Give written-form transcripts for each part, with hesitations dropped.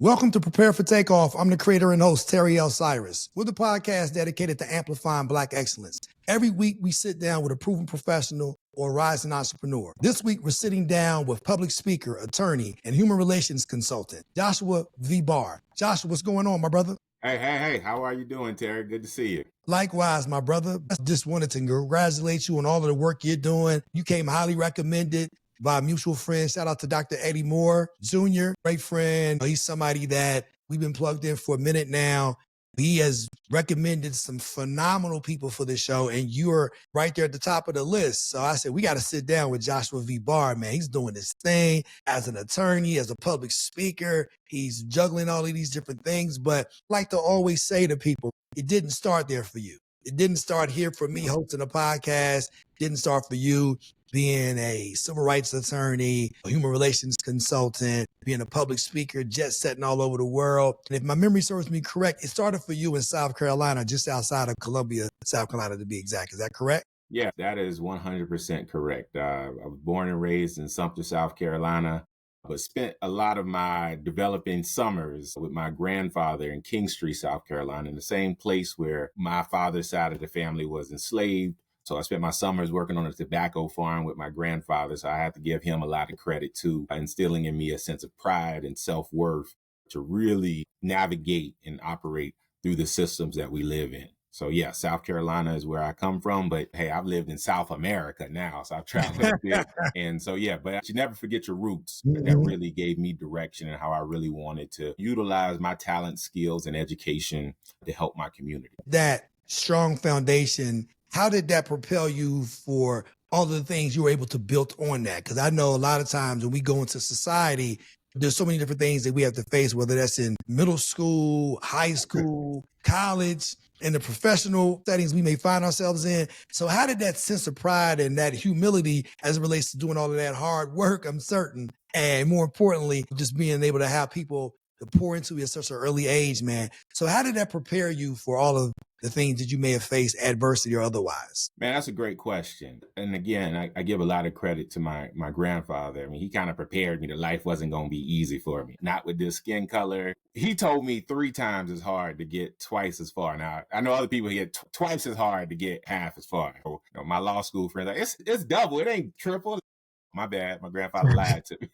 Welcome to Prepare For Takeoff. I'm the creator and host, Terry L. Cyrus. We're the podcast dedicated to amplifying Black excellence. Every week, we sit down with a proven professional or a rising entrepreneur. This week, we're sitting down with public speaker, attorney, and human relations consultant, Joshua V. Barr. Joshua, what's going on, my brother? Hey, how are you doing, Terry? Good to see you. Likewise, my brother. I just wanted to congratulate you on all of the work you're doing. You came highly recommended by a mutual friend. Shout out to Dr. Eddie Moore Jr., great friend. He's somebody that we've been plugged in for a minute now. He has recommended some phenomenal people for this show, and you're right there at the top of the list. So I said, we got to sit down with Joshua V. Barr, man. He's doing this thing as an attorney, as a public speaker. He's juggling all of these different things. But I like to always say to people, it didn't start there for you. It didn't start here for me hosting a podcast. It didn't start for you being a civil rights attorney, a human relations consultant, being a public speaker, jet setting all over the world. And if my memory serves me correct, it started for you in South Carolina, just outside of Columbia, South Carolina to be exact. Is that correct? Yeah, that is 100% correct. I was born and raised in Sumter, South Carolina, but spent a lot of my developing summers with my grandfather in Kingstree, South Carolina, in the same place where my father's side of the family was enslaved. So I spent my summers working on a tobacco farm with my grandfather. So I have to give him a lot of credit too, instilling in me a sense of pride and self-worth to really navigate and operate through the systems that we live in. So yeah, South Carolina is where I come from, but hey, I've lived in South America now, so I've traveled a bit. And so yeah, but you never forget your roots. That really gave me direction and how I really wanted to utilize my talent, skills, and education to help my community. That strong foundation, how did that propel you for all of the things you were able to build on that? Because I know a lot of times when we go into society, there's so many different things that we have to face, whether that's in middle school, high school, college, and the professional settings we may find ourselves in. So how did that sense of pride and that humility as it relates to doing all of that hard work, I'm certain, and more importantly, just being able to have people to pour into you at such an early age, man. So how did that prepare you for all of the things that you may have faced, adversity or otherwise? Man, that's a great question. And again, I give a lot of credit to my grandfather. I mean, he kind of prepared me that life wasn't going to be easy for me. Not with this skin color. He told me 3 times as hard to get twice as far. Now, I know other people get twice as hard to get half as far. So, my law school friends, like, it's double. It ain't triple. My bad. My grandfather lied to me.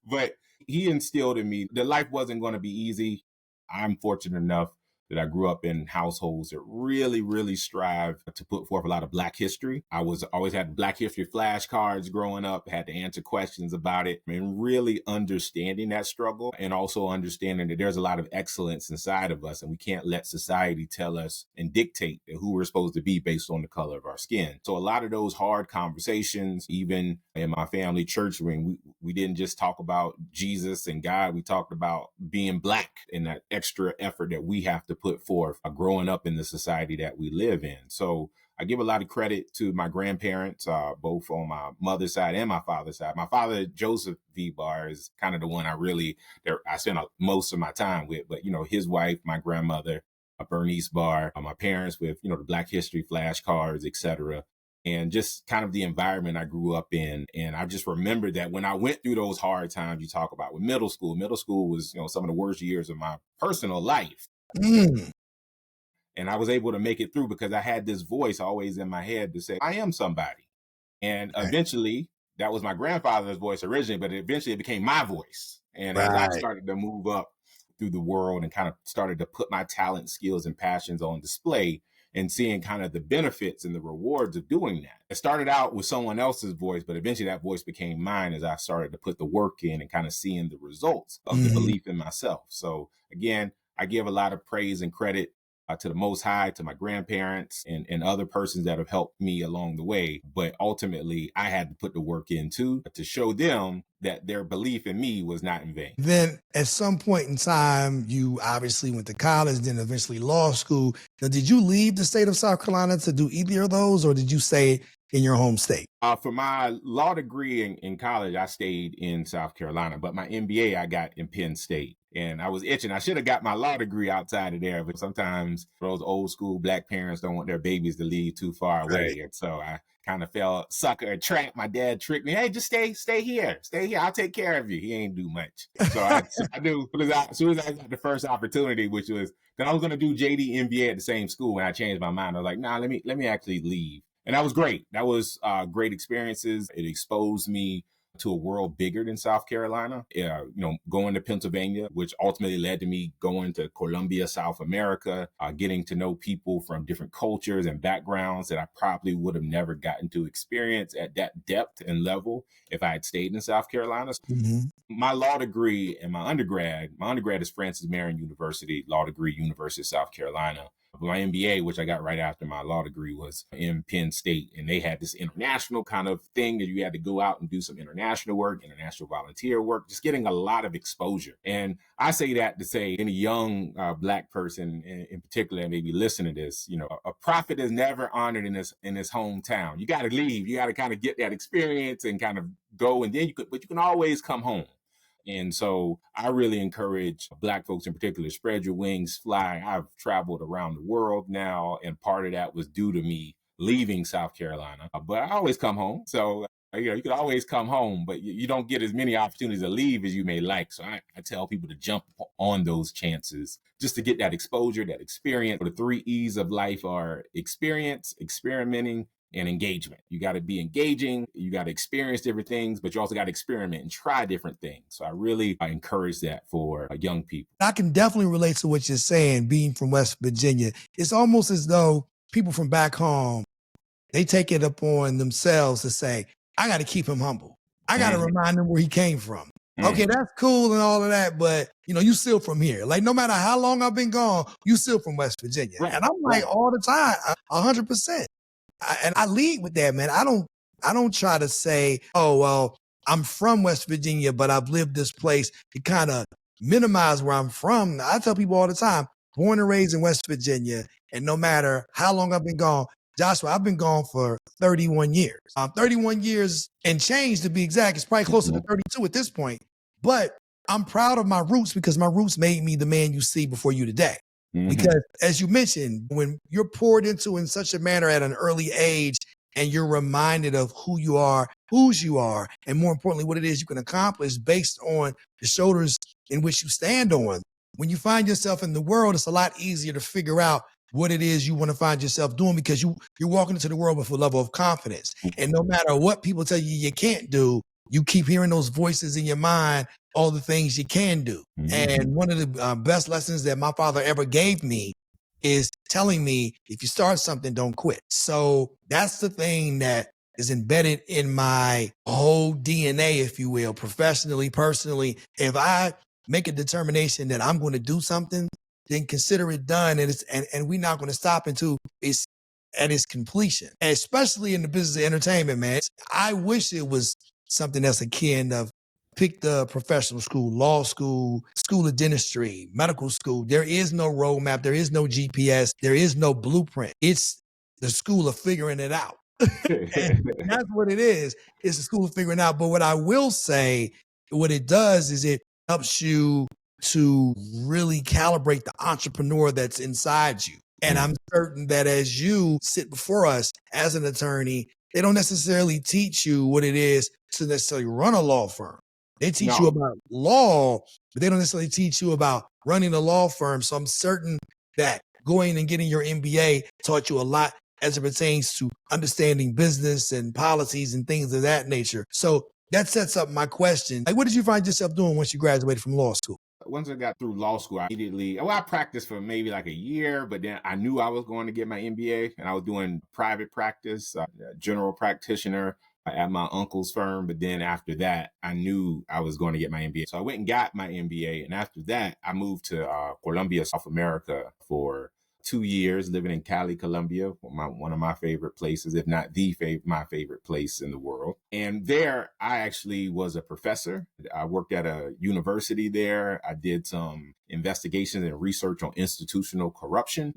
But he instilled in me that life wasn't going to be easy. I'm fortunate enough that I grew up in households that really, really strive to put forth a lot of Black history. I always had Black history flashcards growing up, had to answer questions about it, and really understanding that struggle and also understanding that there's a lot of excellence inside of us and we can't let society tell us and dictate who we're supposed to be based on the color of our skin. So a lot of those hard conversations, even in my family church ring, we didn't just talk about Jesus and God, we talked about being Black and that extra effort that we have to put forth growing up in the society that we live in. So I give a lot of credit to my grandparents, both on my mother's side and my father's side. My father, Joseph V. Barr, is kind of the one I spent most of my time with. But, his wife, my grandmother, Bernice Barr, my parents with, the Black history flashcards, et cetera. And just kind of the environment I grew up in. And I just remember that when I went through those hard times you talk about with middle school was, some of the worst years of my personal life. And I was able to make it through because I had this voice always in my head to say, I am somebody. And eventually, that was my grandfather's voice originally, but eventually it became my voice. And as I started to move up through the world and kind of started to put my talent, skills, and passions on display and seeing kind of the benefits and the rewards of doing that. It started out with someone else's voice, but eventually that voice became mine as I started to put the work in and kind of seeing the results of the belief in myself. So again, I give a lot of praise and credit to the Most High, to my grandparents and other persons that have helped me along the way. But ultimately, I had to put the work in too to show them that their belief in me was not in vain. Then at some point in time, you obviously went to college, then eventually law school. Now, did you leave the state of South Carolina to do either of those, or did you stay in your home state? For my law degree in college, I stayed in South Carolina, but my MBA I got in Penn State. And I was itching. I should have got my law degree outside of there, but sometimes those old school Black parents don't want their babies to leave too far away. And so I kind of fell sucker trapped. My dad tricked me. Hey, just stay here. Stay here. I'll take care of you. He ain't do much. So I knew as soon as I got the first opportunity, which was then I was going to do JD MBA at the same school. And I changed my mind. I was like, nah, let me actually leave. And that was great. That was great experiences. It exposed me to a world bigger than South Carolina, going to Pennsylvania, which ultimately led to me going to Colombia, South America, getting to know people from different cultures and backgrounds that I probably would have never gotten to experience at that depth and level if I had stayed in South Carolina. Mm-hmm. My law degree and my undergrad is Francis Marion University, law degree, University of South Carolina. My MBA, which I got right after my law degree, was in Penn State. And they had this international kind of thing that you had to go out and do some international work, international volunteer work, just getting a lot of exposure. And I say that to say any young Black person in particular, maybe listening to this, a prophet is never honored in his hometown. You got to leave. You got to kind of get that experience and kind of go. And then but you can always come home. And so I really encourage Black folks in particular, spread your wings, fly. I've traveled around the world now, and part of that was due to me leaving South Carolina. But I always come home. So, you can always come home, but you don't get as many opportunities to leave as you may like. So I tell people to jump on those chances just to get that exposure, that experience. The 3 E's of life are experience, experimenting, and engagement. You got to be engaging, you got to experience different things, but you also got to experiment and try different things. So I really encourage that for young people. I can definitely relate to what you're saying, being from West Virginia. It's almost as though people from back home, they take it upon themselves to say, I got to keep him humble. I got to remind him where he came from. Okay, that's cool and all of that, but you still from here. Like, no matter how long I've been gone, you still from West Virginia. Right. And I'm like, all the time, 100%. And I lead with that, man. I don't try to say, oh, well, I'm from West Virginia, but I've lived this place to kind of minimize where I'm from. I tell people all the time, born and raised in West Virginia, and no matter how long I've been gone, Joshua, I've been gone for 31 years. 31 years and change, to be exact. It's probably closer to 32 at this point. But I'm proud of my roots because my roots made me the man you see before you today. Because as you mentioned, when you're poured into in such a manner at an early age and you're reminded of who you are, whose you are, and more importantly, what it is you can accomplish based on the shoulders in which you stand on, when you find yourself in the world, it's a lot easier to figure out what it is you want to find yourself doing because you're walking into the world with a level of confidence. And no matter what people tell you can't do, you keep hearing those voices in your mind, all the things you can do. And one of the best lessons that my father ever gave me is telling me, if you start something, don't quit. So that's the thing that is embedded in my whole DNA, if you will, professionally, personally. If I make a determination that I'm going to do something, then consider it done. And we're not going to stop until it's at its completion, and especially in the business of entertainment, man. I wish it was something that's akin of pick the professional school, law school, school of dentistry, medical school. There is no roadmap. There is no GPS. There is no blueprint. It's the school of figuring it out. And that's what it is. It's the school of figuring out. But what I will say, what it does is it helps you to really calibrate the entrepreneur that's inside you. And I'm certain that as you sit before us as an attorney, they don't necessarily teach you what it is to necessarily run a law firm. They teach you about law, but they don't necessarily teach you about running a law firm. So I'm certain that going and getting your MBA taught you a lot as it pertains to understanding business and policies and things of that nature. So that sets up my question. Like, what did you find yourself doing once you graduated from law school? Once I got through law school, I practiced for maybe like a year, but then I knew I was going to get my MBA, and I was doing private practice, general practitioner at my uncle's firm. But then after that, I knew I was going to get my MBA. So I went and got my MBA. And after that, I moved to Colombia, South America for 2 years, living in Cali, Colombia, one of my favorite places, if not my favorite place in the world. And there, I actually was a professor. I worked at a university there. I did some investigations and research on institutional corruption,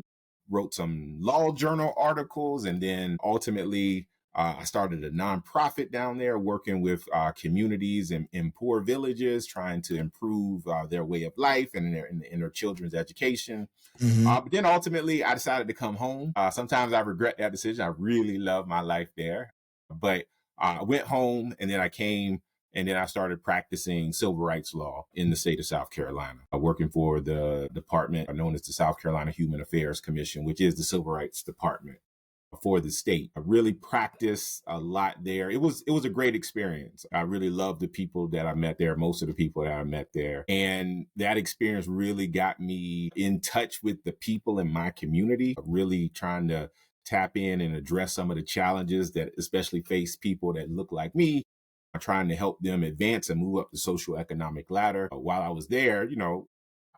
wrote some law journal articles, and then ultimately I started a nonprofit down there working with communities in poor villages, trying to improve their way of life and in their children's education. But then ultimately, I decided to come home. Sometimes I regret that decision. I really love my life there. But I went home and then I came and then I started practicing civil rights law in the state of South Carolina, working for the department known as the South Carolina Human Affairs Commission, which is the civil rights department for the state. I really practiced a lot there. It was a great experience. I really loved the people that I met there, most of the people that I met there. And that experience really got me in touch with the people in my community, really trying to tap in and address some of the challenges that especially face people that look like me, trying to help them advance and move up the social economic ladder. While I was there,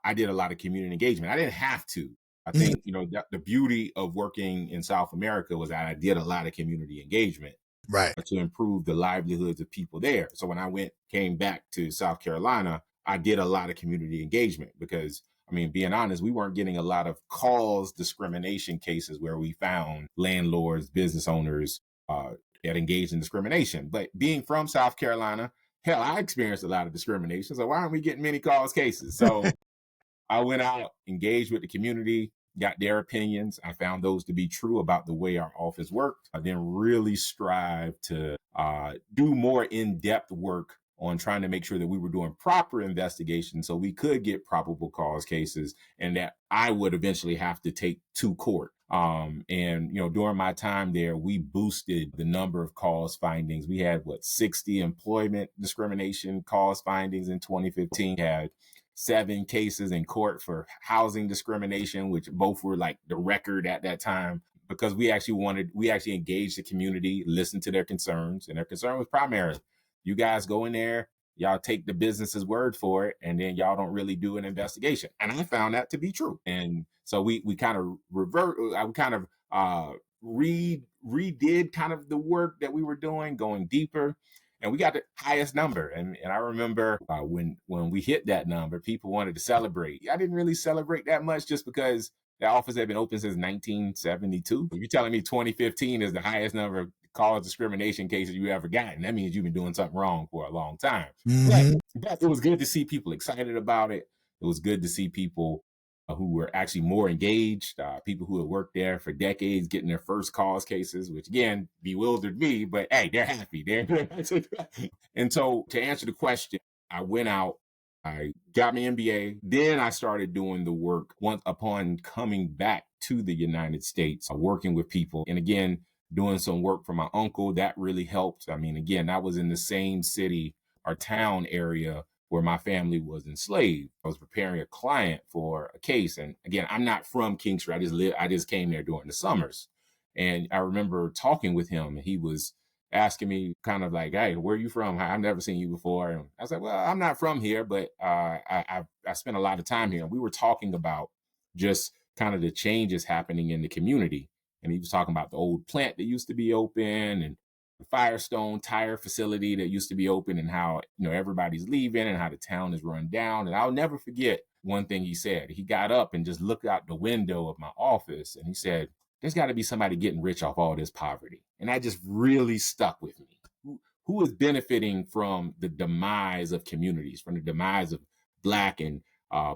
I did a lot of community engagement. I didn't have to. I think, the beauty of working in South America was that I did a lot of community engagement Right. to improve the livelihoods of people there. So when I came back to South Carolina, I did a lot of community engagement because, being honest, we weren't getting a lot of cause discrimination cases where we found landlords, business owners that engaged in discrimination. But being from South Carolina, hell, I experienced a lot of discrimination. So why aren't we getting many cause cases? So I went out, engaged with the community, got their opinions. I found those to be true about the way our office worked. I then really strived to do more in-depth work on trying to make sure that we were doing proper investigation so we could get probable cause cases and that I would eventually have to take to court. During my time there, we boosted the number of cause findings. We had 60 employment discrimination cause findings in 2015. We had 7 cases in court for housing discrimination, which both were like the record at that time, because we actually engaged the community, listened to their concerns, and their concern was primarily, you guys go in there, y'all take the business's word for it, and then y'all don't really do an investigation. And I found that to be true. And so we kind of redid kind of the work that we were doing, going deeper. And we got the highest number. And I remember when we hit that number, people wanted to celebrate. I didn't really celebrate that much just because the office had been open since 1972. If you're telling me 2015 is the highest number of cause discrimination cases you ever gotten, that means you've been doing something wrong for a long time. But it was good to see people excited about it. It was good to see people who were actually more engaged, people who had worked there for decades getting their first cause cases, which again bewildered me, but hey, they're happy. And so to answer the question, I went out, I got my MBA, then I started doing the work once upon coming back to the United States, working with people. And again, doing some work for my uncle, that really helped. Again, I was in the same city or town area where my family was enslaved. I was preparing a client for a case. And again, I'm not from Kingstree. I just came there during the summers. And I remember talking with him and he was asking me kind of like, hey, where are you from? I've never seen you before. And I was like, well, I'm not from here, but I spent a lot of time here. And we were talking about just kind of the changes happening in the community. And he was talking about the old plant that used to be open and the Firestone tire facility that used to be open and how, everybody's leaving and how the town is run down. And I'll never forget one thing he said. He got up and just looked out the window of my office and he said, there's got to be somebody getting rich off all this poverty. And that just really stuck with me. Who is benefiting from the demise of communities, from the demise of Black and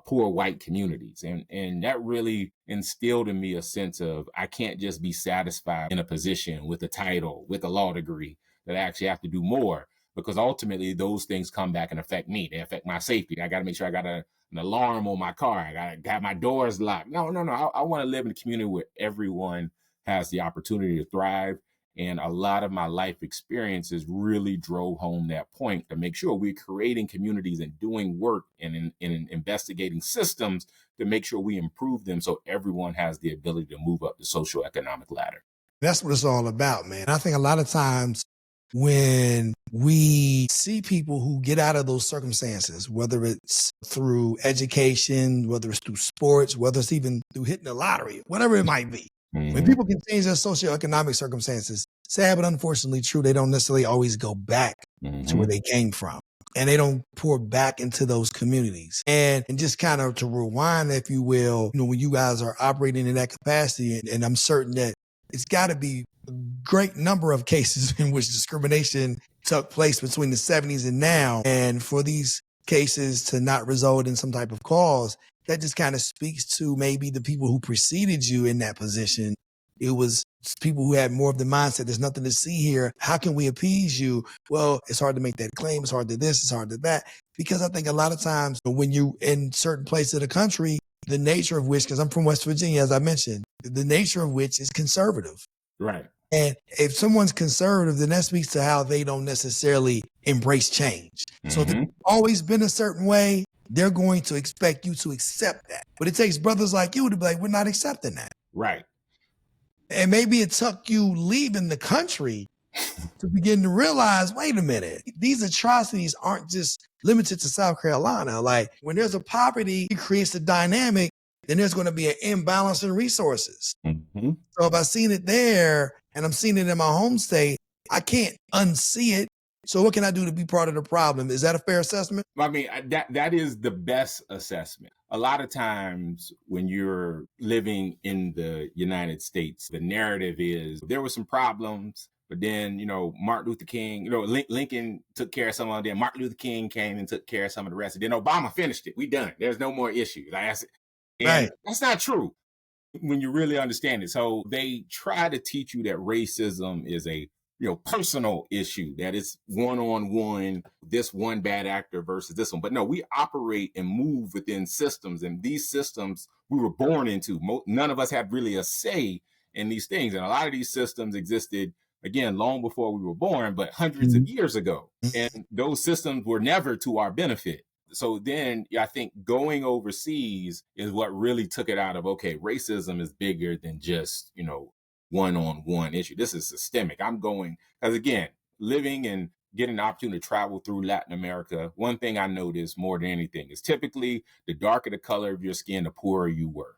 poor white communities. And that really instilled in me a sense of, I can't just be satisfied in a position with a title, with a law degree, that I actually have to do more, because ultimately those things come back and affect me. They affect my safety. I got to make sure I got an alarm on my car. I got to have my doors locked. No. I want to live in a community where everyone has the opportunity to thrive. And a lot of my life experiences really drove home that point to make sure we're creating communities and doing work and in investigating systems to make sure we improve them so everyone has the ability to move up the social economic ladder. That's what it's all about, man. I think a lot of times when we see people who get out of those circumstances, whether it's through education, whether it's through sports, whether it's even through hitting the lottery, whatever it might be, when people can change their socioeconomic circumstances, sad but unfortunately true, they don't necessarily always go back to where they came from. And they don't pour back into those communities. And just kind of to rewind, if you will, when you guys are operating in that capacity, and I'm certain that it's got to be great number of cases in which discrimination took place between the 70s and now. And for these cases to not result in some type of cause, that just kind of speaks to maybe the people who preceded you in that position. It was people who had more of the mindset, there's nothing to see here. How can we appease you? Well, it's hard to make that claim. It's hard to this, it's hard to that. Because I think a lot of times when you in certain places of the country, the nature of which, because I'm from West Virginia, as I mentioned, the nature of which is conservative. Right. And if someone's conservative, then that speaks to how they don't necessarily embrace change. So if it's always been a certain way, they're going to expect you to accept that. But it takes brothers like you to be like, we're not accepting that. Right. And maybe it took you leaving the country to begin to realize, wait a minute, these atrocities aren't just limited to South Carolina. Like when there's a poverty, it creates a dynamic, then there's going to be an imbalance in resources. So if I've seen it there and I'm seeing it in my home state, I can't unsee it. So what can I do to be part of the problem? Is that a fair assessment? I mean, that is the best assessment. A lot of times when you're living in the United States, the narrative is there were some problems, but then, Martin Luther King, Lincoln took care of some of them. Martin Luther King came and took care of some of the rest. And then Obama finished it. We done. There's no more issues. And that's not true when you really understand it. So they try to teach you that racism is a personal issue, that it's one-on-one, this one bad actor versus this one. But no, we operate and move within systems, and these systems we were born into. None of us had really a say in these things. And a lot of these systems existed, again, long before we were born, but hundreds of years ago. And those systems were never to our benefit. So then I think going overseas is what really took it out of, okay, racism is bigger than just, one-on-one issue. This is systemic. I'm going, because again, living and getting the opportunity to travel through Latin America, one thing I noticed more than anything is typically the darker the color of your skin, the poorer you were.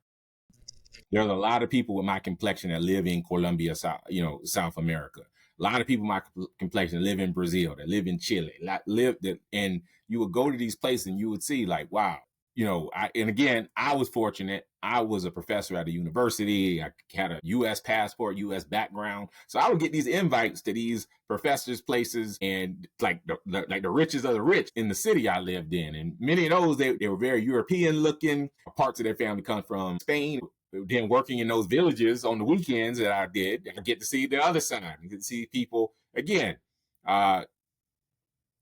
There's a lot of people with my complexion that live in Colombia, South America. A lot of people with my complexion live in Brazil, that live in Chile, and you would go to these places and you would see like, wow, and again, I was fortunate. I was a professor at a university. I had a U.S. passport, U.S. background. So I would get these invites to these professors' places and like the richest of the rich in the city I lived in. And many of those, they were very European looking. Parts of their family come from Spain. Then working in those villages on the weekends that I did, I get to see the other side. You get to see people again.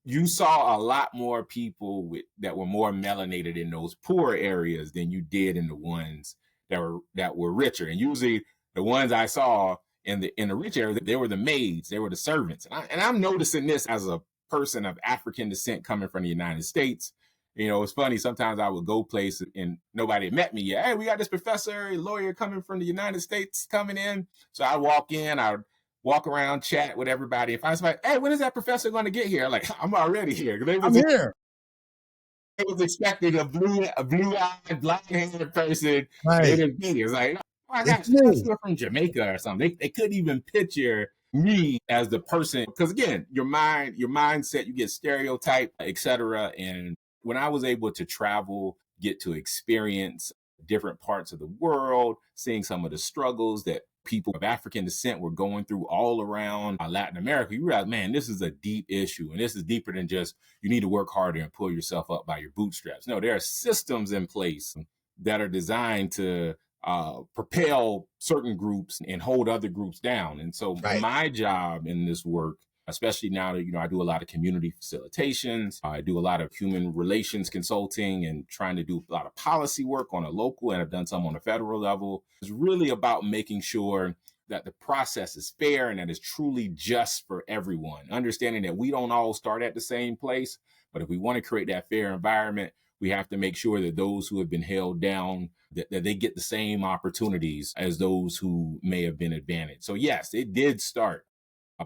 You saw a lot more people that were more melanated in those poor areas than you did in the ones that were richer. And usually the ones I saw in the rich area, they were the maids, they were the servants. And I'm noticing this as a person of African descent coming from the United States. It's funny. Sometimes I would go places and nobody had met me yet. Hey, we got this professor, a lawyer coming from the United States coming in. So I walk in, I walk around, chat with everybody. If I was like, hey, when is that professor going to get here? Like, I'm already here. I'm here. They was expecting a blue-eyed, black-haired person. Right. They didn't be. It was like, oh my gosh, you're from Jamaica or something. They couldn't even picture me as the person. Because again, your mindset, you get stereotyped, etc. And when I was able to travel, get to experience different parts of the world, seeing some of the struggles that people of African descent were going through all around Latin America, you realize, man, this is a deep issue. And this is deeper than just you need to work harder and pull yourself up by your bootstraps. No, there are systems in place that are designed to propel certain groups and hold other groups down. And so my job in this work, especially now that, I do a lot of community facilitations, I do a lot of human relations consulting and trying to do a lot of policy work on a local, and I've done some on a federal level. It's really about making sure that the process is fair and that it's truly just for everyone. Understanding that we don't all start at the same place, but if we want to create that fair environment, we have to make sure that those who have been held down, that they get the same opportunities as those who may have been advantaged. So yes, it did start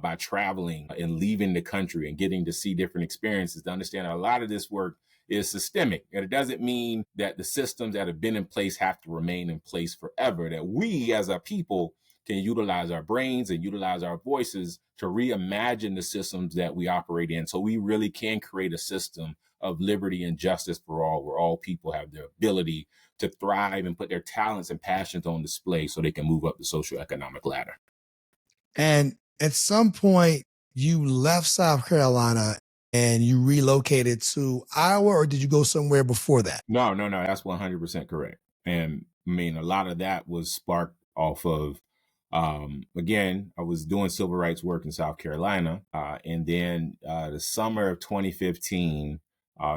by traveling and leaving the country and getting to see different experiences to understand that a lot of this work is systemic. And it doesn't mean that the systems that have been in place have to remain in place forever, that we as a people can utilize our brains and utilize our voices to reimagine the systems that we operate in, so we really can create a system of liberty and justice for all, where all people have the ability to thrive and put their talents and passions on display so they can move up the socioeconomic ladder. And at some point, you left South Carolina and you relocated to Iowa, or did you go somewhere before that? No, that's 100% correct. And I mean, a lot of that was sparked off of, again, I was doing civil rights work in South Carolina. And then the summer of 2015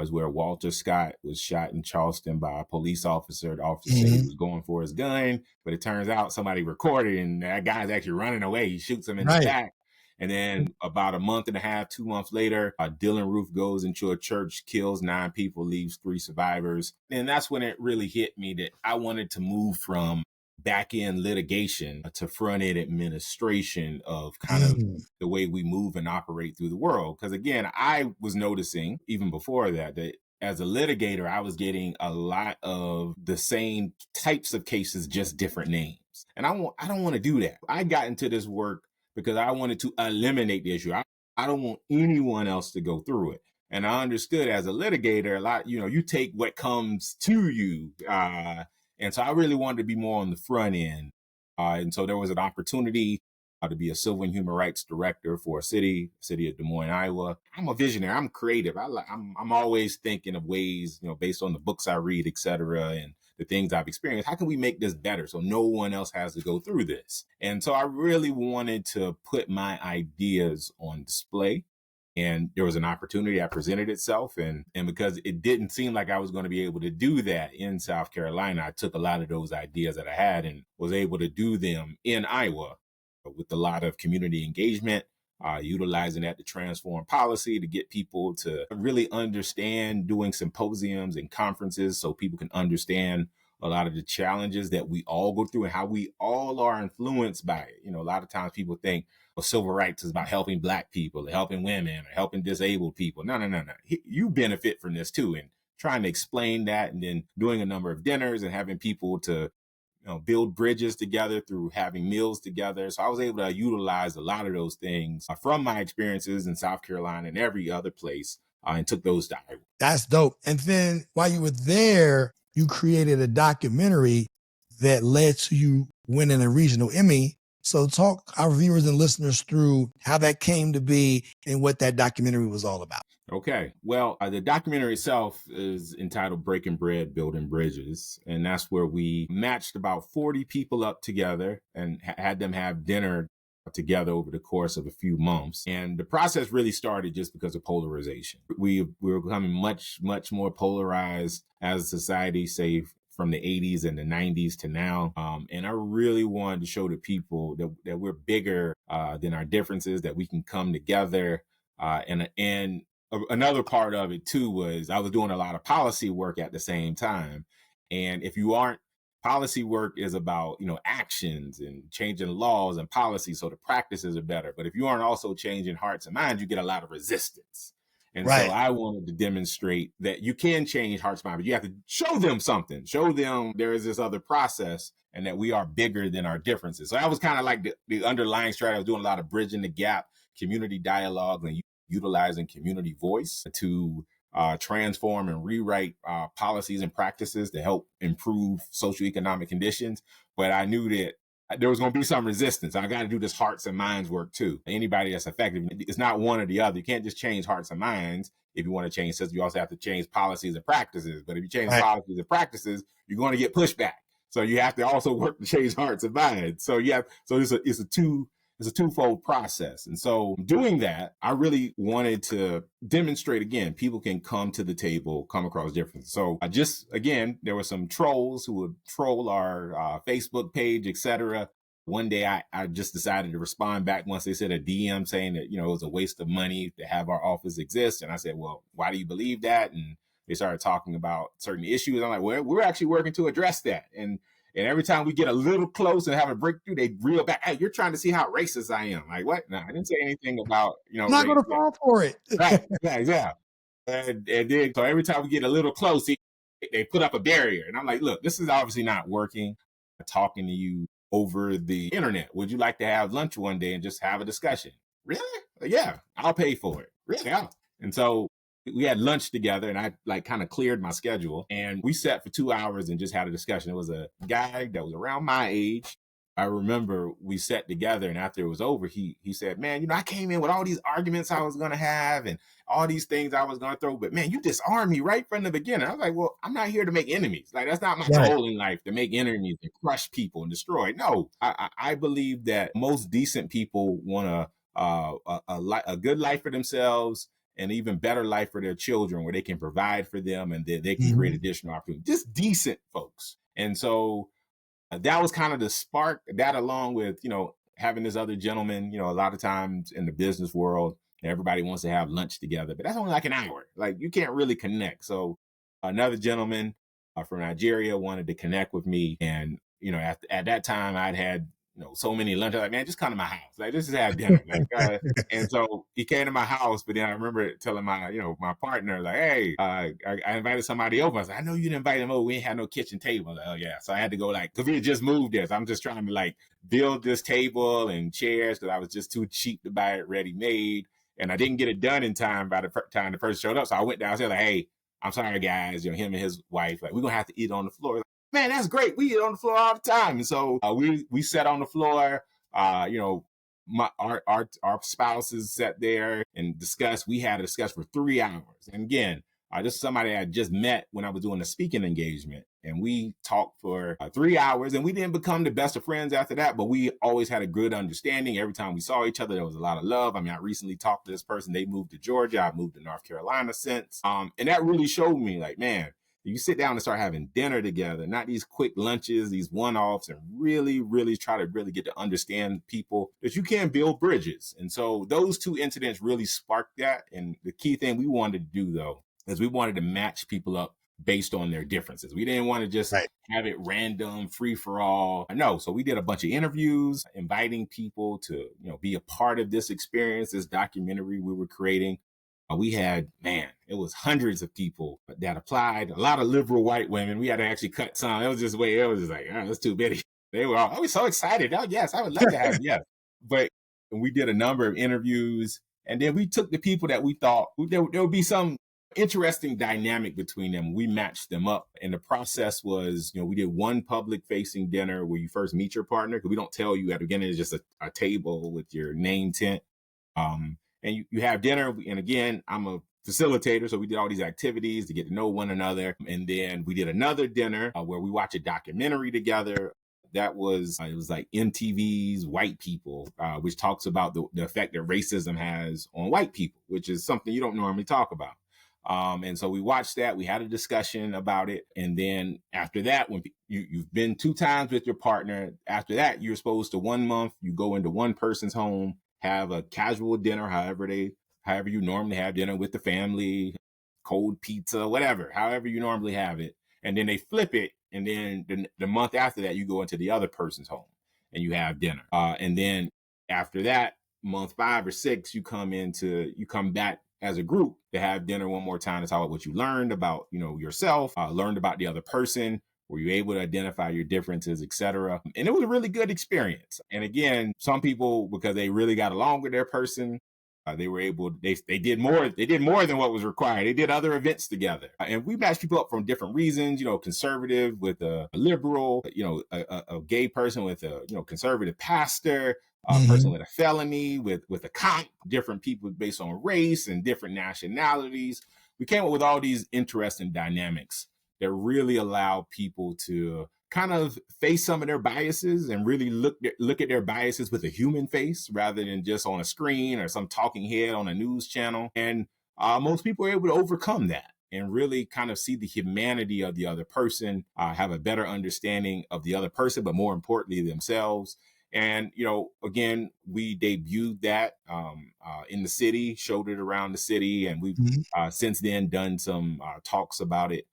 is where Walter Scott was shot in Charleston by a police officer. The officer said he was going for his gun, but it turns out somebody recorded and that guy's actually running away. He shoots him in the Right. back. And then about a month and a half, 2 months later, Dylan Roof goes into a church, kills 9 people, leaves 3 survivors. And that's when it really hit me that I wanted to move from back end litigation to front end administration of kind of the way we move and operate through the world. Because again, I was noticing even before that as a litigator, I was getting a lot of the same types of cases, just different names. And I don't want to do that. I got into this work because I wanted to eliminate the issue. I don't want anyone else to go through it. And I understood as a litigator, a lot, you take what comes to you. And so I really wanted to be more on the front end. And so there was an opportunity to be a civil and human rights director for a city of Des Moines, Iowa. I'm a visionary. I'm creative. I'm always thinking of ways, based on the books I read, et cetera, and the things I've experienced. How can we make this better so no one else has to go through this? And so I really wanted to put my ideas on display. And there was an opportunity that presented itself. And because it didn't seem like I was going to be able to do that in South Carolina, I took a lot of those ideas that I had and was able to do them in Iowa with a lot of community engagement, utilizing that to transform policy, to get people to really understand, doing symposiums and conferences so people can understand a lot of the challenges that we all go through and how we all are influenced by it. A lot of times people think, well, civil rights is about helping Black people, or helping women, or helping disabled people. No. You benefit from this too. And trying to explain that, and then doing a number of dinners and having people to build bridges together through having meals together. So I was able to utilize a lot of those things from my experiences in South Carolina and every other place, and took those to Iowa. That's dope. And then while you were there, you created a documentary that led to you winning a regional Emmy. So talk our viewers and listeners through how that came to be and what that documentary was all about. Okay. Well, the documentary itself is entitled Breaking Bread, Building Bridges. And that's where we matched about 40 people up together and had them have dinner together over the course of a few months. And the process really started just because of polarization. We were becoming much, much more polarized as a society, say, from the 80s and the 90s to now. And I really wanted to show the people that we're bigger than our differences, that we can come together. And another part of it too was I was doing a lot of policy work at the same time. And if you aren't, policy work is about, actions and changing laws and policies so the practices are better. But if you aren't also changing hearts and minds, you get a lot of resistance. And so I wanted to demonstrate that you can change hearts and minds, but you have to show them something, show them there is this other process and that we are bigger than our differences. So that was kind of like the underlying strategy. I was doing a lot of bridging the gap, community dialogue, and utilizing community voice to transform and rewrite policies and practices to help improve socioeconomic conditions. But I knew that there was going to be some resistance. I got to do this hearts and minds work too. Anybody that's effective, it's not one or the other. You can't just change hearts and minds. If you want to change systems, you also have to change policies and practices. But if you change policies and practices, you're going to get pushback. So you have to also work to change hearts and minds. So it's a twofold process. And so doing that, I really wanted to demonstrate, again, people can come to the table, come across differences. So there were some trolls who would troll our Facebook page, etc. One day I just decided to respond back once they said a DM saying that, it was a waste of money to have our office exist. And I said, well, why do you believe that? And they started talking about certain issues. I'm like, well, we're actually working to address that. And every time we get a little close and have a breakthrough, they reel back. Hey, you're trying to see how racist I am. Like, what? No, I didn't say anything about, I'm not going to fall for it. Right. Yeah. And then, so every time we get a little close, they put up a barrier. And I'm like, look, this is obviously not working. I'm talking to you over the internet. Would you like to have lunch one day and just have a discussion? Really? Yeah, I'll pay for it. Really? Yeah. And so we had lunch together and I kind of cleared my schedule and we sat for 2 hours and just had a discussion. It was a guy that was around my age. I remember we sat together, and after it was over, he said, man, I came in with all these arguments I was going to have and all these things I was going to throw, but man, you disarmed me right from the beginning. I was like, well, I'm not here to make enemies. Like, that's not my Right. goal in life, to make enemies and crush people and destroy. No, I believe that most decent people want a good life for themselves, an even better life for their children, where they can provide for them and they can create additional opportunities. Just decent folks. And so that was kind of the spark, that along with, having this other gentleman. A lot of times in the business world, everybody wants to have lunch together, but that's only like an hour. Like, you can't really connect. So another gentleman from Nigeria wanted to connect with me. And, at that time I'd had, so many lunches. Like, man, just come to my house. Like, just have dinner. Like, and so he came to my house, but then I remember telling my partner, like, hey, I invited somebody over. I was like, I know you didn't invite him over. We ain't had no kitchen table. Like, oh yeah. So I had to go, because we had just moved there. So I'm just trying to build this table and chairs, because I was just too cheap to buy it ready made. And I didn't get it done in time by the time the person showed up. So I went downstairs like, hey, I'm sorry, guys. Him and his wife, we're going to have to eat on the floor. Man, that's great. We eat on the floor all the time. And so we sat on the floor. Our spouses sat there and discussed. We had a discussion for 3 hours. And again, this is somebody I just met when I was doing a speaking engagement. And we talked for 3 hours, and we didn't become the best of friends after that, but we always had a good understanding. Every time we saw each other, there was a lot of love. I recently talked to this person. They moved to Georgia. I've moved to North Carolina since. And that really showed me, like, man, you sit down and start having dinner together, not these quick lunches, these one-offs, and really, really try to really get to understand people, that you can build bridges. And so those two incidents really sparked that. And the key thing we wanted to do, though, is we wanted to match people up based on their differences. We didn't want to just have it random, free for all. No. So we did a bunch of interviews, inviting people to, be a part of this experience, this documentary we were creating. We had, it was hundreds of people that applied, a lot of liberal white women. We had to actually cut some. It was just like, oh, that's too many. They were all, I was so excited. Oh, yes, I would love to have, yes. But we did a number of interviews, and then we took the people that we thought there would be some interesting dynamic between them. We matched them up. And the process was, we did one public facing dinner where you first meet your partner, because we don't tell you at the beginning. It's just a table with your name tent. And you have dinner. And again, I'm a facilitator, so we did all these activities to get to know one another. And then we did another dinner where we watched a documentary together. That was, it was like MTV's White People, which talks about the effect that racism has on white people, which is something you don't normally talk about. And so we watched that. We had a discussion about it. And then after that, when you've been 2 times with your partner, after that, you're supposed to 1 month, you go into one person's home, have a casual dinner, however you normally have dinner with the family, cold pizza, whatever, however you normally have it. And then they flip it. And then the month after that, you go into the other person's home and you have dinner. And then after that, month 5 or 6, you come back as a group to have dinner one more time to talk about what you learned about, yourself, learned about the other person. Were you able to identify your differences, et cetera? And it was a really good experience. And again, some people, because they really got along with their person, they were able, they did more than what was required. They did other events together. And we matched people up from different reasons, conservative with a liberal, a gay person with a, conservative pastor, a person with a felony, with a cop, different people based on race and different nationalities. We came up with all these interesting dynamics that really allow people to kind of face some of their biases and really look at their biases with a human face rather than just on a screen or some talking head on a news channel. And most people are able to overcome that and really kind of see the humanity of the other person, have a better understanding of the other person, but more importantly, themselves. And, again, we debuted that in the city, showed it around the city, and we've since then done some talks about it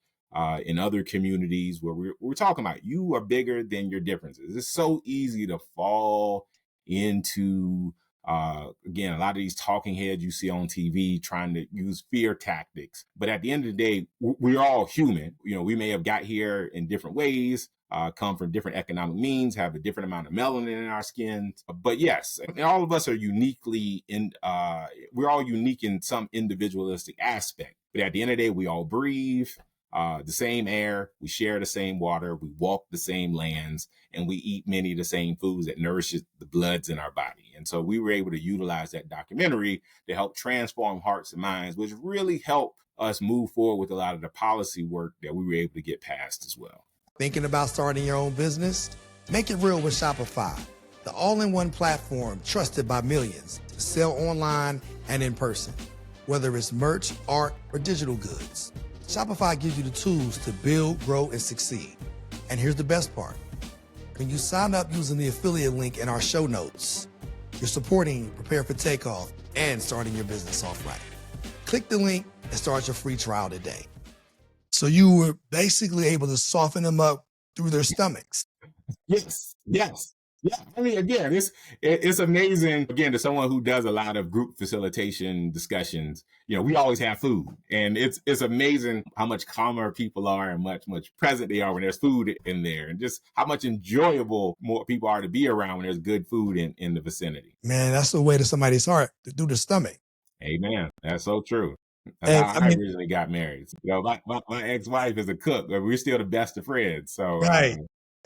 in other communities where we're talking about you are bigger than your differences. It's so easy to fall into, again, a lot of these talking heads you see on TV trying to use fear tactics. But at the end of the day, we're all human. We may have got here in different ways, come from different economic means, have a different amount of melanin in our skin. But yes, and all of us are we're all unique in some individualistic aspect. But at the end of the day, we all breathe. the same air, we share the same water, we walk the same lands, and we eat many of the same foods that nourishes the bloods in our body. And so we were able to utilize that documentary to help transform hearts and minds, which really helped us move forward with a lot of the policy work that we were able to get passed as well. Thinking about starting your own business? Make it real with Shopify, the all-in-one platform trusted by millions to sell online and in person. Whether it's merch, art, or digital goods, Shopify gives you the tools to build, grow, and succeed. And here's the best part. When you sign up using the affiliate link in our show notes, you're supporting Prepare For Takeoff and starting your business off right. Click the link and start your free trial today. So you were basically able to soften them up through their stomachs. Yes. Yeah, I mean, again, it's amazing. Again, to someone who does a lot of group facilitation discussions, we always have food, and it's amazing how much calmer people are and much present they are when there's food in there, and just how much enjoyable more people are to be around when there's good food in the vicinity. Man, that's the way to somebody's heart, through the stomach. Amen. That's so true. That's And how I originally got married. My ex-wife is a cook, but we're still the best of friends. So right.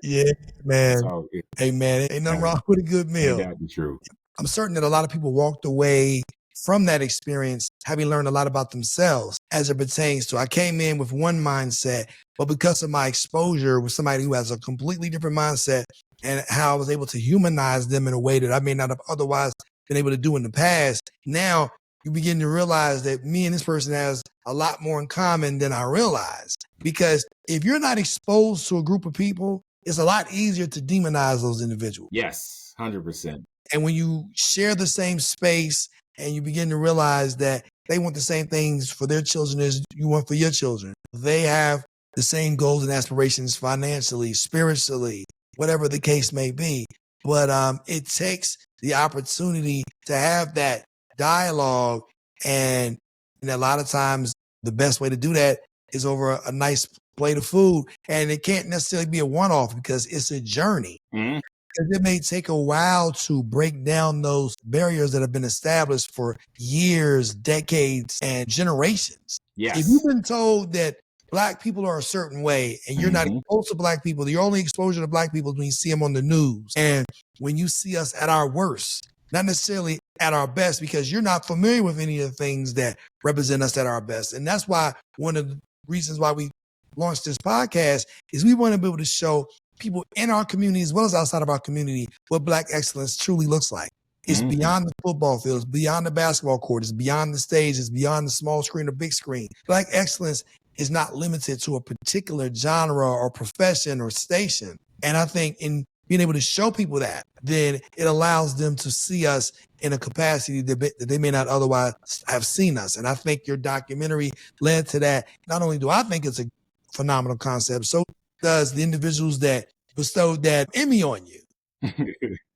Yeah, man. So hey, man, ain't nothing wrong with a good meal. Ain't that be true? I'm certain that a lot of people walked away from that experience having learned a lot about themselves as it pertains to, I came in with one mindset, but because of my exposure with somebody who has a completely different mindset and how I was able to humanize them in a way that I may not have otherwise been able to do in the past, now you begin to realize that me and this person has a lot more in common than I realized. Because if you're not exposed to a group of people, it's a lot easier to demonize those individuals. Yes, 100%. And when you share the same space and you begin to realize that they want the same things for their children as you want for your children, they have the same goals and aspirations financially, spiritually, whatever the case may be. But it takes the opportunity to have that dialogue. And a lot of times the best way to do that is over a nice plate of food. And it can't necessarily be a one-off because it's a journey. Mm-hmm. It may take a while to break down those barriers that have been established for years, decades, and generations. Yes. If you've been told that Black people are a certain way and you're not exposed to Black people, your only exposure to Black people is when you see them on the news. And when you see us at our worst, not necessarily at our best, because you're not familiar with any of the things that represent us at our best. And that's why one of the reasons why we launched this podcast is we want to be able to show people in our community as well as outside of our community what Black excellence truly looks like. It's beyond the football field, it's beyond the basketball court, it's beyond the stage, it's beyond the small screen or big screen. Black excellence is not limited to a particular genre or profession or station. And I think in being able to show people that, then it allows them to see us in a capacity that they may not otherwise have seen us. And I think your documentary led to that. Not only do I think it's a phenomenal concept, so does the individuals that bestowed that Emmy on you.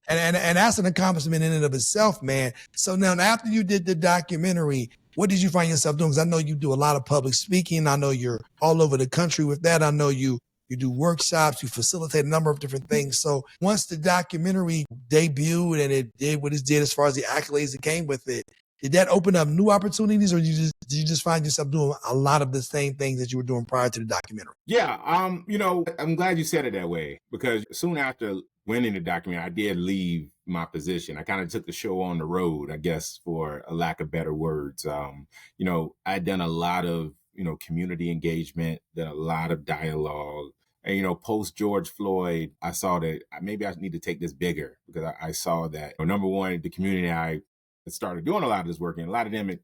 and that's an accomplishment in and of itself, man. So now after you did the documentary, what did you find yourself doing? Because I know you do a lot of public speaking. I know you're all over the country with that. I know you do workshops, you facilitate a number of different things. So once the documentary debuted and it did what it did as far as the accolades that came with it, did that open up new opportunities, or did you just find yourself doing a lot of the same things that you were doing prior to the documentary? Yeah, I'm glad you said it that way, because soon after winning the documentary, I did leave my position. I kind of took the show on the road, I guess, for a lack of better words. I'd done a lot of, community engagement, done a lot of dialogue. And, post George Floyd, I saw that maybe I need to take this bigger, because I saw that, number one, the community I started doing a lot of this work, and a lot of them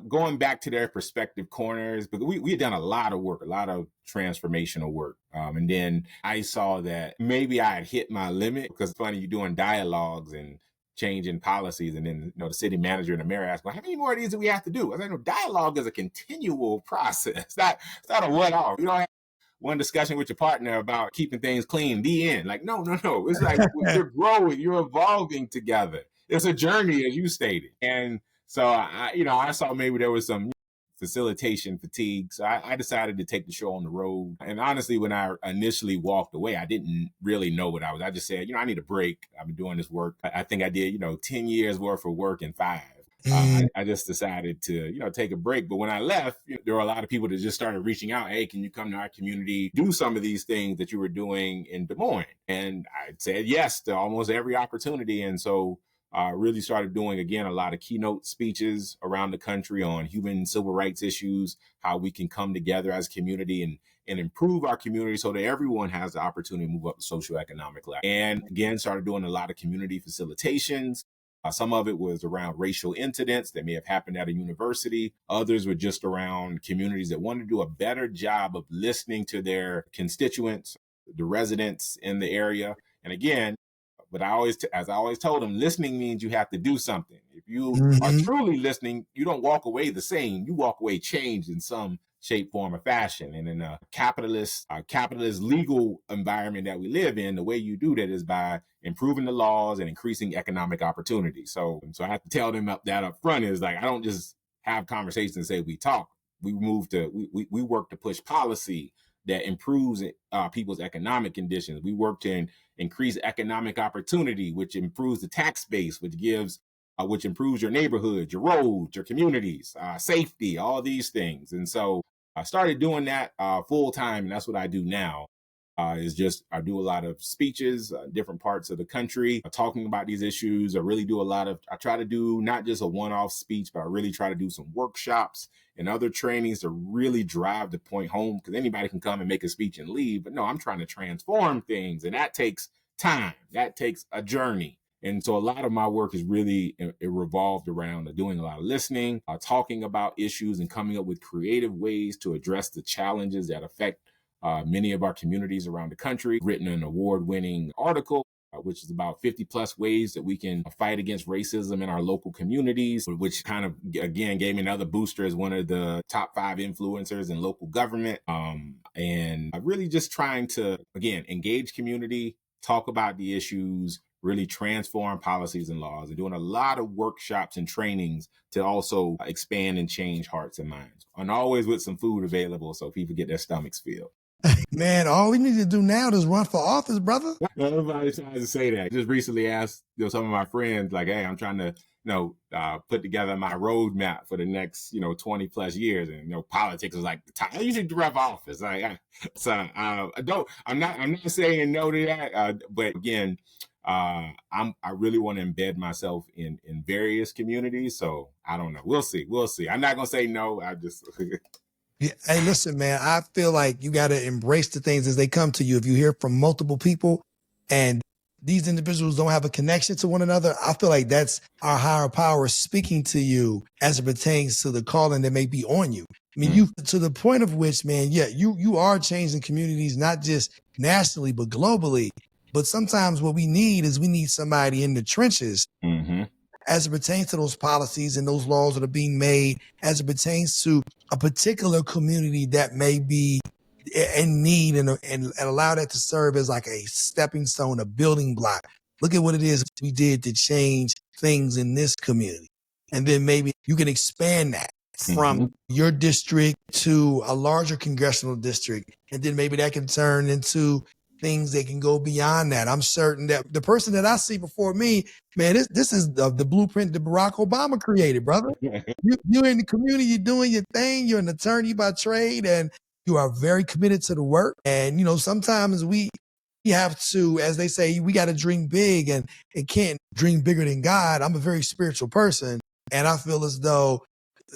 going back to their perspective corners, but we had done a lot of work, a lot of transformational work. And then I saw that maybe I had hit my limit, because it's funny, you're doing dialogues and changing policies. And then, the city manager and the mayor asked, well, how many more of these do we have to do? I said, no, dialogue is a continual process. It's not a one-off. You don't have one discussion with your partner about keeping things clean, the end. Like, no. It's like you're growing, you're evolving together. It's a journey, as you stated. And so I saw maybe there was some facilitation fatigue. So I decided to take the show on the road. And honestly, when I initially walked away, I didn't really know what I just said, I need a break. I've been doing this work. I think I did, 10 years worth of work in 5. I just decided to, take a break. But when I left, there were a lot of people that just started reaching out. Hey, can you come to our community, do some of these things that you were doing in Des Moines? And I said yes to almost every opportunity. And so I really started doing, again, a lot of keynote speeches around the country on human civil rights issues, how we can come together as a community and improve our community so that everyone has the opportunity to move up the socioeconomic ladder. And again, started doing a lot of community facilitations. Some of it was around racial incidents that may have happened at a university. Others were just around communities that wanted to do a better job of listening to their constituents, the residents in the area. And again, but as I always told them, listening means you have to do something. If you are truly listening, you don't walk away the same. You walk away changed in some shape, form, or fashion. And in a capitalist legal environment that we live in, the way you do that is by improving the laws and increasing economic opportunity. So I have to tell them that up front is like, I don't just have conversations and say we talk. We work to push policy that improves people's economic conditions. We work to increase economic opportunity, which improves the tax base, which improves your neighborhood, your roads, your communities, safety, all these things. And so I started doing that full time, and that's what I do now. I do a lot of speeches, different parts of the country, talking about these issues. I try to do not just a one-off speech, but I really try to do some workshops and other trainings to really drive the point home, because anybody can come and make a speech and leave. But no, I'm trying to transform things, and that takes time. That takes a journey. And so a lot of my work is really it revolved around doing a lot of listening, talking about issues and coming up with creative ways to address the challenges that affect many of our communities around the country. Written an award-winning article, which is about 50 plus ways that we can fight against racism in our local communities, which kind of, again, gave me another booster as one of the top 5 influencers in local government. And really just trying to, again, engage community, talk about the issues, really transform policies and laws, and doing a lot of workshops and trainings to also expand and change hearts and minds. And always with some food available so people get their stomachs filled. Man, all we need to do now is run for office, brother. Everybody tries to say that. I just recently asked some of my friends, like, hey, I'm trying to put together my roadmap for the next 20 plus years, and politics is like the time you should run for office. I'm not saying no to that, but again, I really want to embed myself in various communities. So I don't know. We'll see. I'm not gonna say no. I just Yeah. Hey, listen, man, I feel like you got to embrace the things as they come to you. If you hear from multiple people and these individuals don't have a connection to one another, I feel like that's our higher power speaking to you as it pertains to the calling that may be on you. I mean, you to the point of which, man, yeah, you are changing communities, not just nationally, but globally. But sometimes what we need somebody in the trenches as it pertains to those policies and those laws that are being made, as it pertains to a particular community that may be in need, and allow that to serve as like a stepping stone, a building block. Look at what it is we did to change things in this community. And then maybe you can expand that from your district to a larger congressional district. And then maybe that can turn into things that can go beyond that. I'm certain that the person that I see before me, man, this is the blueprint that Barack Obama created, brother. You're in the community, you're doing your thing, you're an attorney by trade, and you are very committed to the work. And, sometimes we have to, as they say, we got to dream big and can't dream bigger than God. I'm a very spiritual person, and I feel as though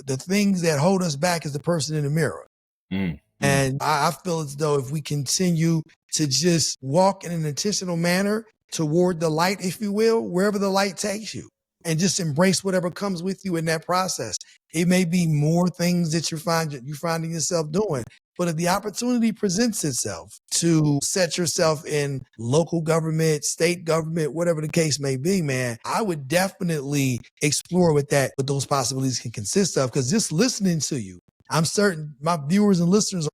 the things that hold us back is the person in the mirror. And I feel as though if we continue to just walk in an intentional manner toward the light, if you will, wherever the light takes you, and just embrace whatever comes with you in that process. It may be more things that you're finding yourself doing, but if the opportunity presents itself to set yourself in local government, state government, whatever the case may be, man, I would definitely explore what those possibilities can consist of. Because just listening to you, I'm certain my viewers and listeners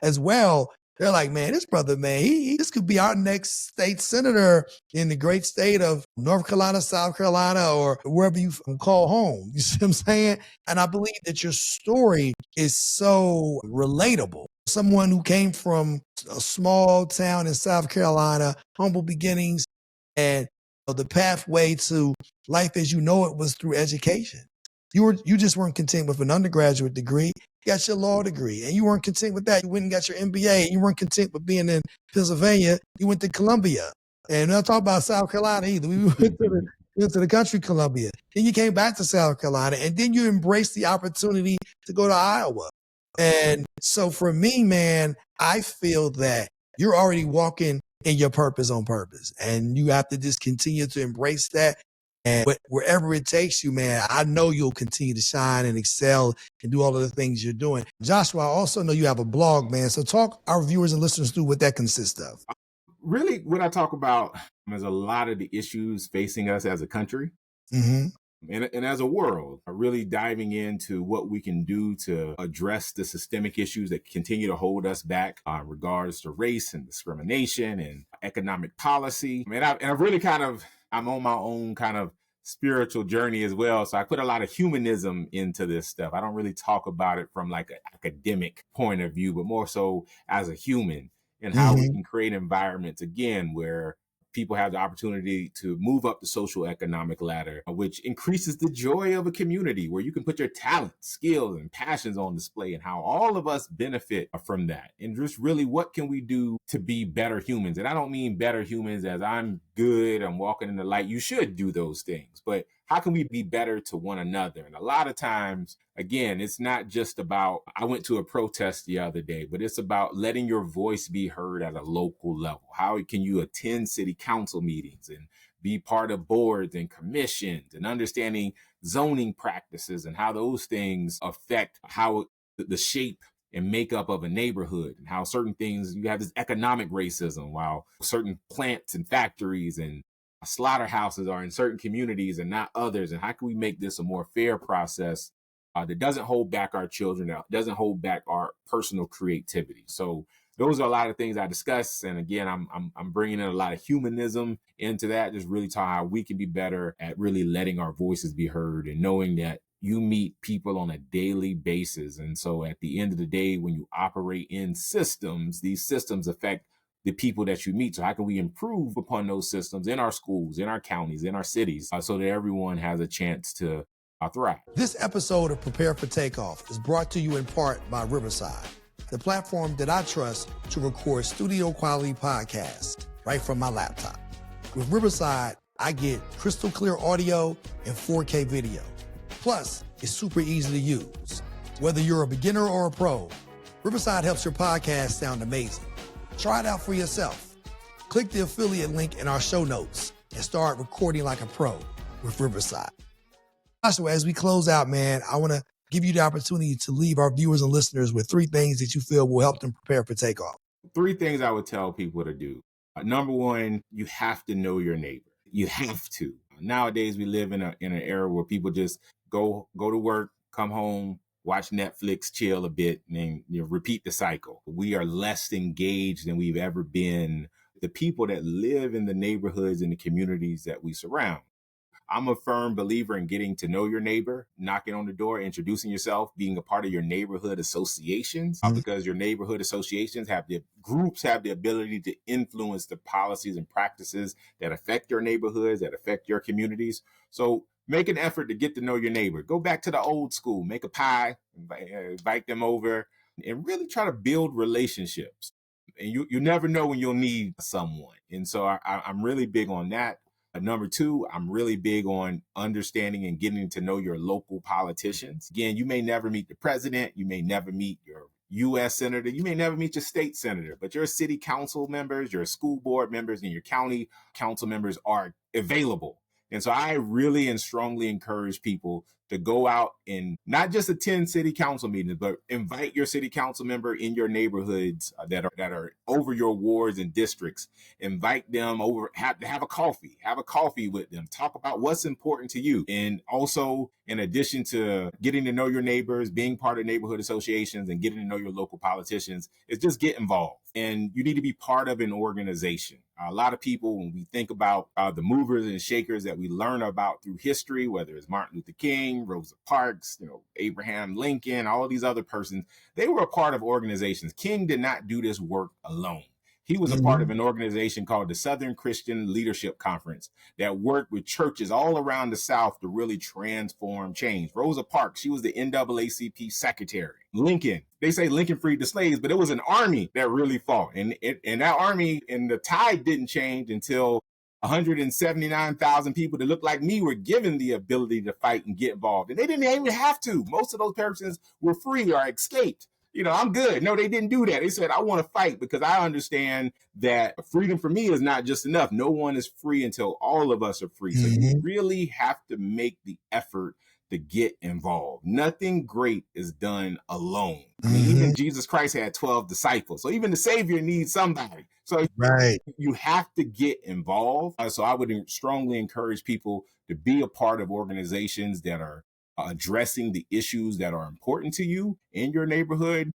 as well, they're like, man, this brother, man, this could be our next state senator in the great state of North Carolina, South Carolina, or wherever you call home. You see what I'm saying? And I believe that your story is so relatable. Someone who came from a small town in South Carolina, humble beginnings, and the pathway to life as you know it was through education. You just weren't content with an undergraduate degree. You got your law degree, and you weren't content with that. You went and got your MBA, and you weren't content with being in Pennsylvania. You went to Columbia, and not talk about South Carolina either. We went to the country Columbia. Then you came back to South Carolina, and then you embraced the opportunity to go to Iowa. And so for me, man, I feel that you're already walking in your purpose on purpose, and you have to just continue to embrace that. And wherever it takes you, man, I know you'll continue to shine and excel and do all of the things you're doing. Joshua, I also know you have a blog, man. So talk our viewers and listeners through what that consists of. Really, what I talk about is a lot of the issues facing us as a country. Mm-hmm. And as a world, really diving into what we can do to address the systemic issues that continue to hold us back in regards to race and discrimination and economic policy. And I've really I'm on my own kind of spiritual journey as well. So I put a lot of humanism into this stuff. I don't really talk about it from like an academic point of view, but more so as a human and how we can create environments, again, where people have the opportunity to move up the social economic ladder, which increases the joy of a community where you can put your talents, skills, and passions on display, and how all of us benefit from that. And just really, what can we do to be better humans? And I don't mean better humans as I'm good, I'm walking in the light. You should do those things, but how can we be better to one another? And a lot of times, again, it's not just about, I went to a protest the other day, but it's about letting your voice be heard at a local level. How can you attend city council meetings and be part of boards and commissions and understanding zoning practices and how those things affect how the shape and makeup of a neighborhood, and how certain things, you have this economic racism, while certain plants and factories and slaughterhouses are in certain communities and not others. And how can we make this a more fair process that doesn't hold back our children, that doesn't hold back our personal creativity? So those are a lot of things I discuss. And again, I'm bringing in a lot of humanism into that, just really talking how we can be better at really letting our voices be heard, and knowing that you meet people on a daily basis. And so at the end of the day, when you operate in systems, these systems affect the people that you meet. So how can we improve upon those systems in our schools, in our counties, in our cities, so that everyone has a chance to thrive? This episode of Prepare for Takeoff is brought to you in part by Riverside, the platform that I trust to record studio quality podcasts right from my laptop. With Riverside, I get crystal clear audio and 4K video. Plus, it's super easy to use. Whether you're a beginner or a pro, Riverside helps your podcast sound amazing. Try it out for yourself. Click the affiliate link in our show notes and start recording like a pro with Riverside. Joshua, as we close out, man, I want to give you the opportunity to leave our viewers and listeners with 3 things that you feel will help them prepare for takeoff. 3 things I would tell people to do. Number 1, you have to know your neighbor. You have to. Nowadays, we live in an era where people just go to work, come home, watch Netflix, chill a bit, and then repeat the cycle. We are less engaged than we've ever been. The people that live in the neighborhoods and the communities that we surround. I'm a firm believer in getting to know your neighbor, knocking on the door, introducing yourself, being a part of your neighborhood associations, because your neighborhood associations have the ability to influence the policies and practices that affect your neighborhoods, that affect your communities. So make an effort to get to know your neighbor. Go back to the old school, make a pie, invite them over, and really try to build relationships. And you never know when you'll need someone. And so I'm really big on that. Number 2, I'm really big on understanding and getting to know your local politicians. Again, you may never meet the president, you may never meet your U.S. senator, you may never meet your state senator, but your city council members, your school board members, and your county council members are available. And so I really and strongly encourage people to go out and not just attend city council meetings, but invite your city council member in your neighborhoods that are over your wards and districts. Invite them over, have a coffee with them, talk about what's important to you. And also, in addition to getting to know your neighbors, being part of neighborhood associations, and getting to know your local politicians, is just get involved. And you need to be part of an organization. A lot of people, when we think about the movers and shakers that we learn about through history, whether it's Martin Luther King, Rosa Parks, Abraham Lincoln, all of these other persons, they were a part of organizations. King did not do this work alone. He was a part of an organization called the Southern Christian Leadership Conference that worked with churches all around the South to really transform change. Rosa Parks, she was the NAACP secretary. Lincoln, they say Lincoln freed the slaves, but it was an army that really fought. And that army, and the tide didn't change until 179,000 people that looked like me were given the ability to fight and get involved. And they didn't even have to. Most of those persons were free or escaped. I'm good. No, they didn't do that. They said, I want to fight because I understand that freedom for me is not just enough. No one is free until all of us are free. So you really have to make the effort to get involved. Nothing great is done alone. I mean, even Jesus Christ had 12 disciples. So even the Savior needs somebody. So you have to get involved. So I would strongly encourage people to be a part of organizations that are addressing the issues that are important to you in your neighborhood.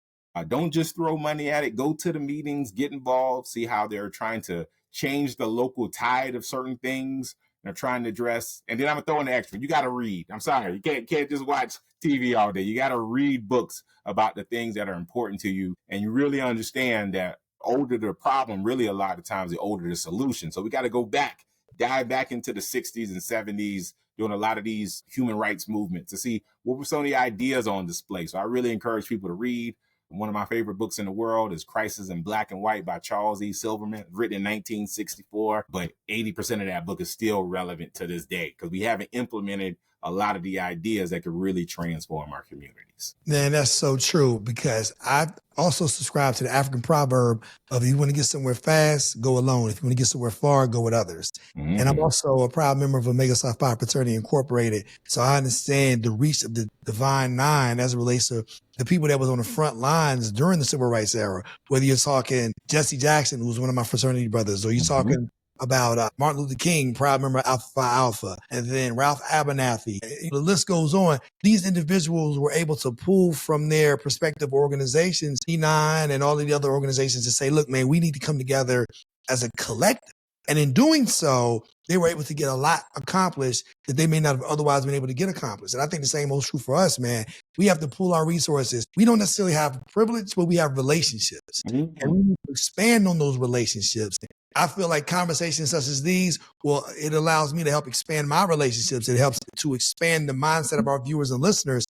Don't just throw money at it. Go to the meetings, get involved, see how they're trying to change the local tide of certain things they're trying to address. And then I'm gonna throw in the extra. You got to read. I'm sorry, you can't just watch TV all day. You got to read books about the things that are important to you, and you really understand that older the problem, really a lot of times the older the solution. So we got to go back, dive back into the 60s and 70s, doing a lot of these human rights movements to see what were some of the ideas on display. So I really encourage people to read. One of my favorite books in the world is Crisis in Black and White by Charles E. Silverman, written in 1964. But 80% of that book is still relevant to this day because we haven't implemented a lot of the ideas that could really transform our communities. Man, that's so true, because I also subscribe to the African proverb of, if you want to get somewhere fast, go alone. If you want to get somewhere far, go with others. And I'm also a proud member of Omega Psi Phi Fraternity Incorporated. So I understand the reach of the Divine Nine as it relates to the people that was on the front lines during the Civil Rights era, whether you're talking Jesse Jackson, who's one of my fraternity brothers, or you're talking about Martin Luther King, proud member of Alpha Phi Alpha, and then Ralph Abernathy. The list goes on. These individuals were able to pull from their respective organizations, E9 and all of the other organizations, to say, look, man, we need to come together as a collective. And in doing so, they were able to get a lot accomplished that they may not have otherwise been able to get accomplished. And I think the same holds true for us, man. We have to pool our resources. We don't necessarily have privilege, but we have relationships. And we need to expand on those relationships. I feel like conversations such as these, well, it allows me to help expand my relationships. It helps to expand the mindset of our viewers and listeners.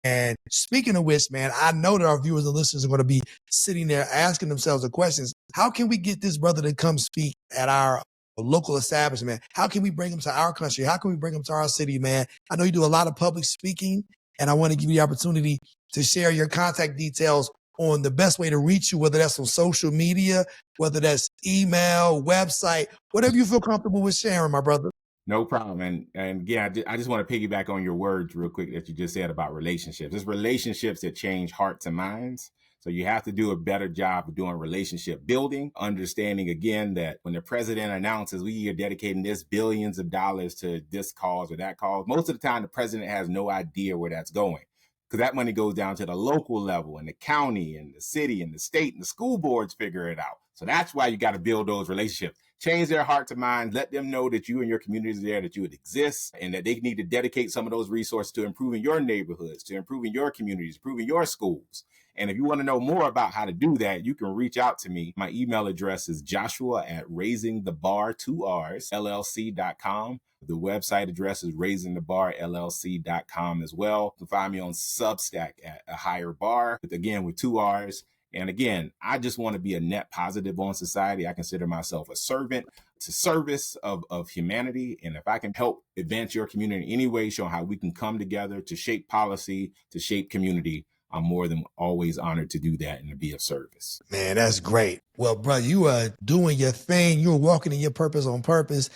And speaking of which, man, I know that our viewers and listeners are going to be sitting there asking themselves the questions: how can we get this brother to come speak at our local establishment? How can we bring him to our country? How can we bring him to our city, man? I know you do a lot of public speaking, and I want to give you the opportunity to share your contact details on the best way to reach you, whether that's on social media, whether that's email, website, whatever you feel comfortable with sharing, my brother. No problem. And again, I just want to piggyback on your words real quick that you just said about relationships. It's relationships that change hearts and minds. So you have to do a better job of doing relationship building, understanding, again, that when the president announces we are dedicating this billions of dollars to this cause or that cause, most of the time the president has no idea where that's going, because that money goes down to the local level, and the county and the city and the state and the school boards figure it out. So that's why you got to build those relationships. Change their heart to mind. Let them know that you and your community is there, that you would exist, and that they need to dedicate some of those resources to improving your neighborhoods, to improving your communities, improving your schools. And if you want to know more about how to do that, you can reach out to me. My email address is joshua@raisingthebar2rs.llc.com. The website address is raisingthebarllc.com as well. You can find me on Substack at A Higher Bar, again, with 2 R's. And again, I just want to be a net positive on society. I consider myself a servant to service of humanity. And if I can help advance your community in any way, show how we can come together to shape policy, to shape community, I'm more than always honored to do that and to be of service. Man, that's great. Well, bro, you are doing your thing. You're walking in your purpose on purpose.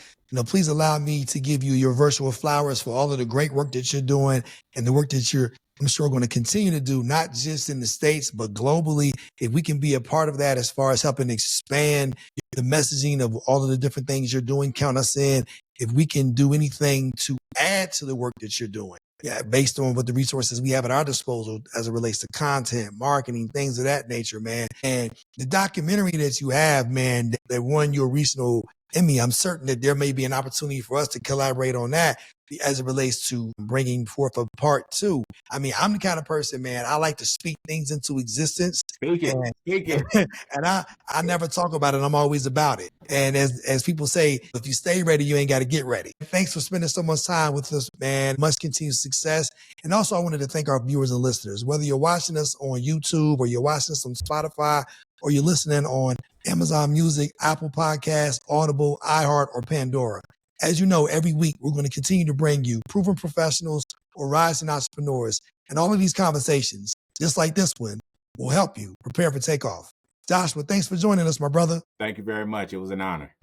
Please allow me to give you your virtual flowers for all of the great work that you're doing and the work that you're, I'm sure, going to continue to do, not just in the States, but globally. If we can be a part of that as far as helping expand the messaging of all of the different things you're doing, count us in. If we can do anything to add to the work that you're doing, based on what the resources we have at our disposal as it relates to content, marketing, things of that nature, man. And the documentary that you have, man, that won your regional Emmy, I'm certain that there may be an opportunity for us to collaborate on that. as it relates to bringing forth a part two. I mean, I'm the kind of person, man, I like to speak things into existence. Speak it. And, Speak it. and I never talk about it. I'm always about it. And as people say, if you stay ready, you ain't got to get ready. Thanks for spending so much time with us, man. Much continued success. And also, I wanted to thank our viewers and listeners. Whether you're watching us on YouTube or you're watching us on Spotify or you're listening on Amazon Music, Apple Podcasts, Audible, iHeart, or Pandora. As you know, every week we're going to continue to bring you proven professionals or rising entrepreneurs. And all of these conversations, just like this one, will help you prepare for takeoff. Joshua, thanks for joining us, my brother. Thank you very much. It was an honor.